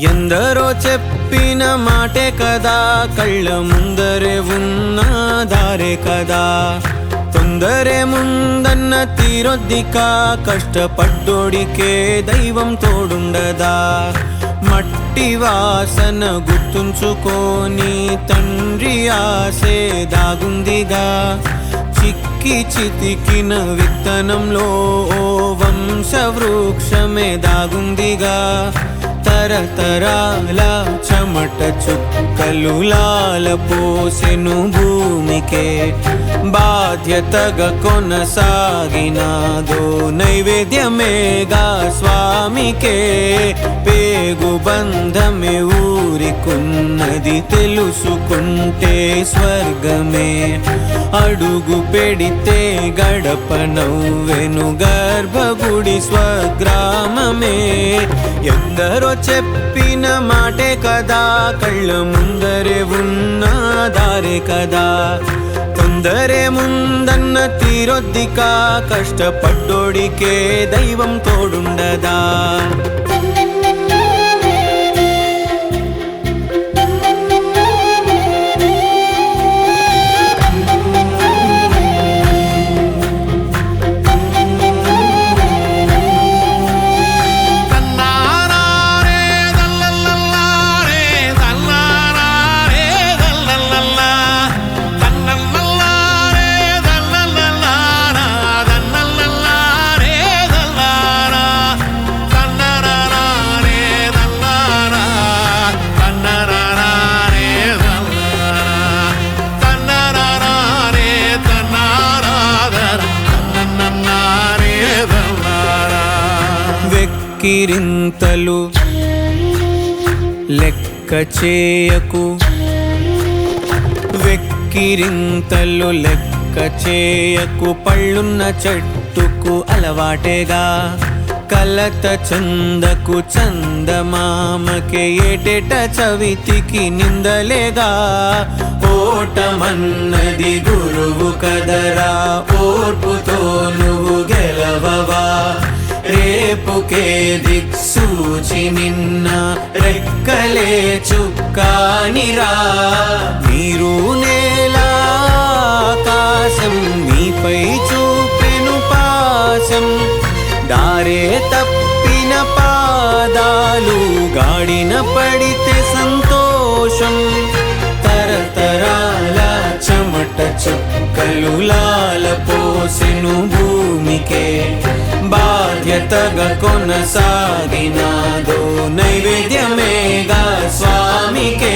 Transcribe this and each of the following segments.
ఎందరో చెప్పిన మాటే కదా, కళ్ళ ముందరే ఉన్న దారే కదా. తొందరే ముందన్న తీరొద్దిక, కష్టపడ్డోడికే దైవం తోడుండదా. మట్టి వాసన గుర్తుంచుకొని తండ్రి ఆసే దాగుందిగా. చిక్కి చితికిన విత్తనంలో ఓ వంశవృక్షమే దాగుందిగా. తరతరాల చెమట చుక్కలు లాలపోసెను భూమికే. బాధ్యతగా కొనసాగినాదో నైవేద్యమేగా స్వామికే. పేగు బంధమే ఊరికున్నది తెలుసుకుంటే స్వర్గమే. అడుగు పెడితే గడప నవ్వెను గర్భగుడి స్వగ్రామమే. ఎందరో చెప్పిన మాటే కదా, కళ్ళ ముందరే ఉన్న దారే కదా. తొందరే ముందన్న తీరొద్దిక, కష్టపడ్డోడికే దైవం తోడుండదా. వెక్కిరింతలు లెక్క చేయకు, వెక్కిరింతలు లెక్క చేయకు. పళ్ళున్న చెట్టుకు అలవాటేగా, కలత చందకు చందమామకే. ఏటేట చవితికి నిందలేగా. ఓటమన్నది గురువు కదరా, ఓర్పుతో నువ్వు గెలవవా. రేపుకే దిక్సూచి నిన్న రెక్కలే చుక్కానిరా. మీరు నేల ఆకాశం నీపై చూపెను పాశం. దారే తప్పిన పాదాలు గాడిన పడితే సంతోషం. తరతరాల చెమట చుక్కలు లాలపోసెను భూమికే. బాధ్యతగా కొనసాగినాదో నైవేద్యమేగా స్వామికే.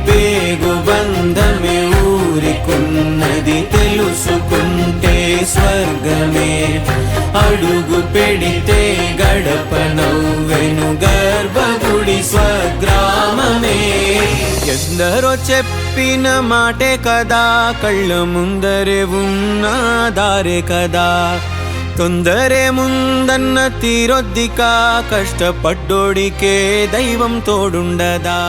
పేగు బంధమే ఊరికున్నది తెలుసుకుంటే స్వర్గమే. అడుగు పెడితే గడప నవ్వెను గర్భగుడి స్వగ్రామమే. ఎందరో చెప్పిన మాటే కదా, కళ్ళ ముందరే ఉన్న దారే కదా. తొందరే ముందన్న తీరొద్దిక, కష్టపడ్డోడికే దైవం తోడుండదా.